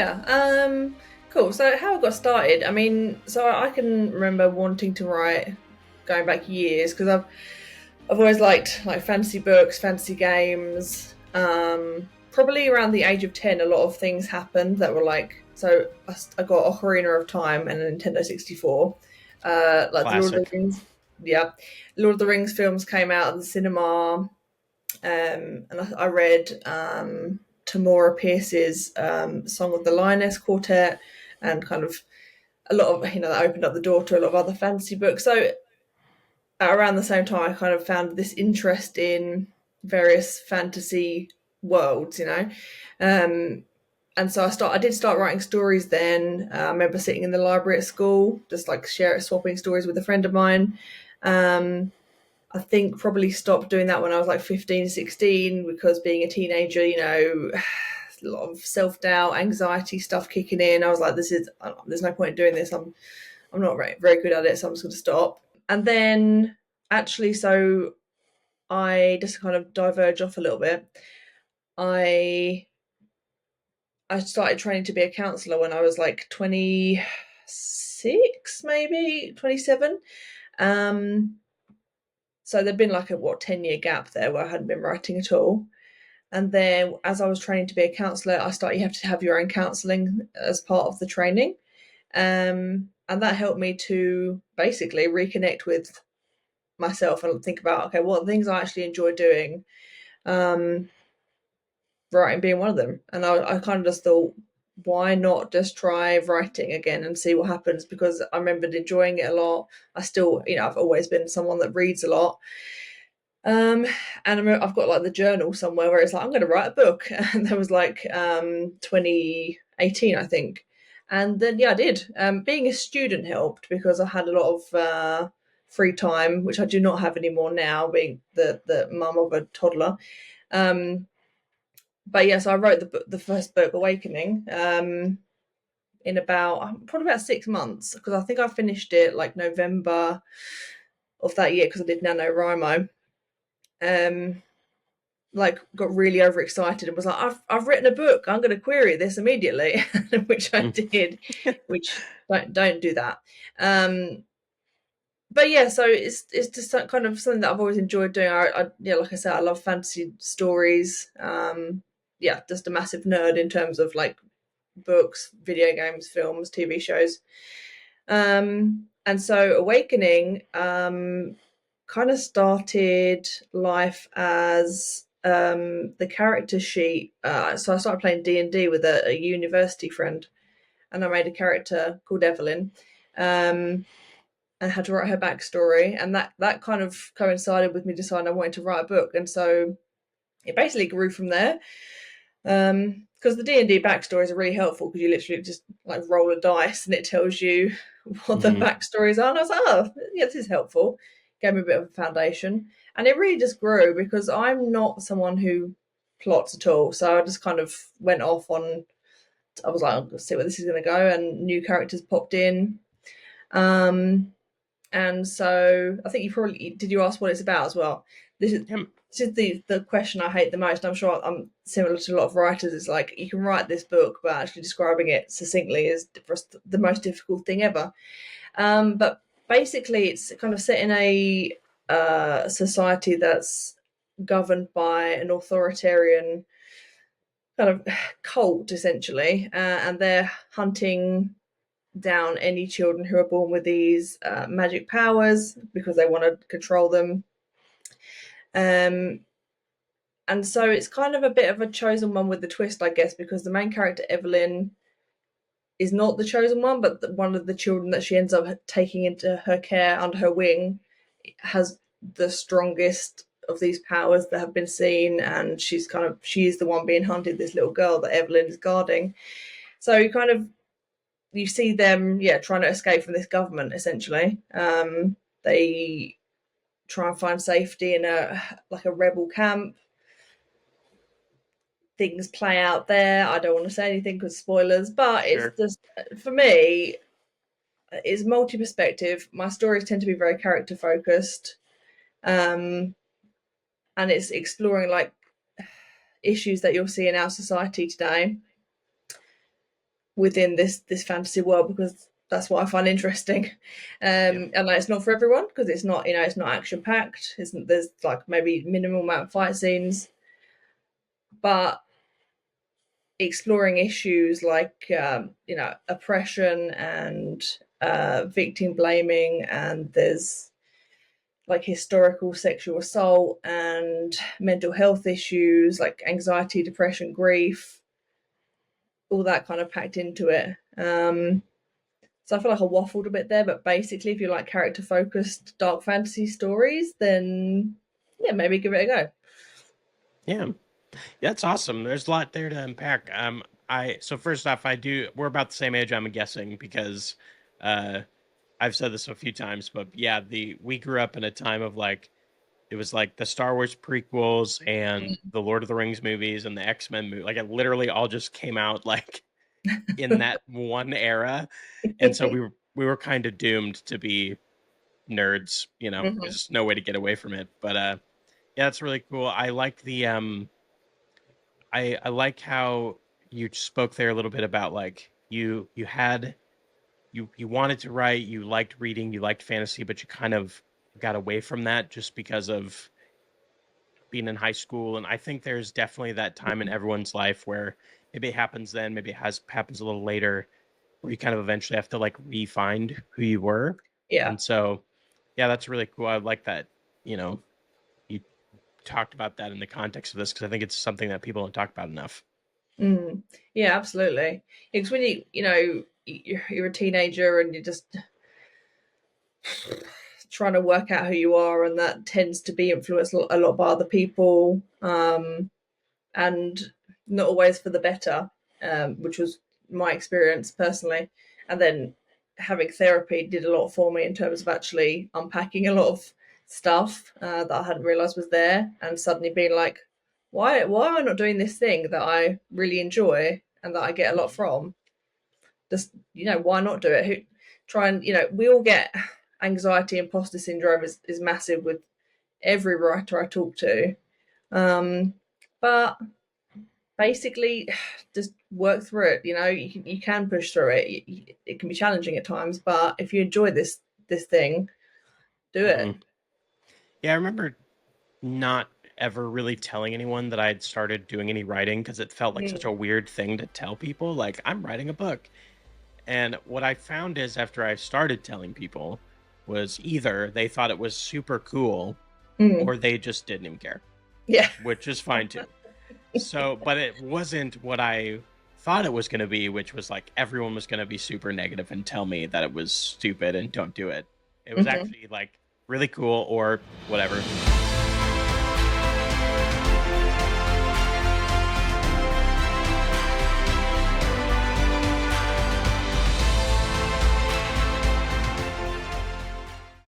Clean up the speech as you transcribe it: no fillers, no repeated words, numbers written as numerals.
Yeah. Cool. So how I got started, I mean, so I can remember wanting to write going back years because I've always liked like fantasy books, fantasy games. Probably around the age of 10, a lot of things happened that were like, so I got Ocarina of Time and a Nintendo 64. Like the Lord of the Classic. Rings, yeah, Lord of the Rings films came out of the cinema. And I read Tamora Pierce's Song of the Lioness Quartet, and kind of a lot of, that opened up the door to a lot of other fantasy books. So around the same time, I kind of found this interest in various fantasy worlds. Um, and so I did start writing stories then. I remember sitting in the library at school, just like swapping stories with a friend of mine. Um, I think probably stopped doing that when I was like 15, 16, because being a teenager, a lot of self-doubt, anxiety stuff kicking in. I was like, there's no point in doing this. I'm not very good at it, so I'm just going to stop. And then actually, so I just kind of diverge off a little bit. I I started training to be a counsellor when I was like 26, maybe 27. Um, so there'd been like a 10-year gap there where I hadn't been writing at all. And then as I was training to be a counsellor, you have to have your own counselling as part of the training. And that helped me to basically reconnect with myself and think about, okay, what things I actually enjoy doing, um, writing being one of them. And I kind of just thought, why not just try writing again and see what happens? Because I remembered enjoying it a lot. I still, I've always been someone that reads a lot. And I've got like the journal somewhere where it's like, I'm going to write a book. And that was like 2018, I think. And then, yeah, I did. Being a student helped because I had a lot of free time, which I do not have anymore now, being the mum of a toddler. But yes, I wrote the first book, Awakening, in probably about 6 months, because I think I finished it like November of that year because I did NaNoWriMo. Um, like got really overexcited and was like, I've written a book, I'm going to query this immediately, which I Mm. did, which don't do that. But yeah, so it's just kind of something that I've always enjoyed doing. Yeah, like I said, I love fantasy stories. Yeah, just a massive nerd in terms of like books, video games, films, TV shows. And so Awakening kind of started life as the character sheet. So I started playing D&D with a university friend, and I made a character called Evelyn, and had to write her backstory, and that kind of coincided with me deciding I wanted to write a book, and so it basically grew from there. Because the D&D backstories are really helpful, because you literally just like roll a dice and it tells you what the hmm backstories are. And I was like, oh, yeah, this is helpful. Gave me a bit of a foundation. And it really just grew because I'm not someone who plots at all. So I just kind of went off on, I was like, I'll see where this is going to go. And new characters popped in. Um, and so I think did you ask what it's about as well? This is Him. this is the question I hate the most. I'm sure I'm similar to a lot of writers. It's like you can write this book, but actually describing it succinctly is the most difficult thing ever. But basically, it's kind of set in a society that's governed by an authoritarian kind of cult, essentially, and they're hunting down any children who are born with these magic powers because they want to control them. Um, and so it's kind of a bit of a chosen one with the twist, I guess, because the main character, Evelyn, is not the chosen one, but one of the children that she ends up taking into her care under her wing has the strongest of these powers that have been seen, and she is the one being hunted, this little girl that Evelyn is guarding. So you see them, yeah, trying to escape from this government. Essentially, they try and find safety in a rebel camp. Things play out there. I don't want to say anything because spoilers, but it's Sure. just, for me, it's multi-perspective. My stories tend to be very character focused, and it's exploring like issues that you'll see in our society today. within this fantasy world, because that's what I find interesting. Yeah. And like, it's not for everyone, because it's not, it's not action packed. Isn't There's like maybe minimal amount of fight scenes, but exploring issues like oppression and victim blaming, and there's like historical sexual assault and mental health issues like anxiety, depression, grief, all that kind of packed into it. So I feel like I waffled a bit there, but basically, if you like character focused dark fantasy stories, then yeah, maybe give it a go. Yeah. That's awesome. There's a lot there to unpack. So first off, we're about the same age, I'm guessing, because uh I've said this a few times, but yeah, we grew up in a time of like it was like the Star Wars prequels and the Lord of the Rings movies and the X-Men movie. Like it literally all just came out like in that one era. And so we were kind of doomed to be nerds, Mhm. There's no way to get away from it. But yeah, it's really cool. I like I like how you spoke there a little bit about like you wanted to write, you liked reading, you liked fantasy, but you kind of got away from that just because of being in high school. And I think there's definitely that time in everyone's life where maybe it happens then, maybe happens a little later, where you kind of eventually have to like re-find who you were. Yeah. And so, yeah, that's really cool. I like that, you know, you talked about that in the context of this because I think it's something that people don't talk about enough. Mm. Yeah, absolutely. Because when you're a teenager and you're just trying to work out who you are, and that tends to be influenced a lot by other people, and not always for the better, which was my experience personally. And then having therapy did a lot for me in terms of actually unpacking a lot of stuff that I hadn't realized was there, and suddenly being like, why am I not doing this thing that I really enjoy and that I get a lot Mhm. from? Just, why not do it? Try and, we all get anxiety. Imposter syndrome is massive with every writer I talk to. But basically, just work through it. You can push through it. It can be challenging at times, but if you enjoy this thing, do it. Mhm. Yeah, I remember not ever really telling anyone that I had started doing any writing because it felt like such Mm. a weird thing to tell people, like, I'm writing a book. And what I found is after I started telling people was either they thought it was super cool Mm. or they just didn't even care, Yeah. which is fine too. So, but it wasn't what I thought it was going to be, which was like everyone was going to be super negative and tell me that it was stupid and don't do it. It was Hmm. actually like really cool or whatever.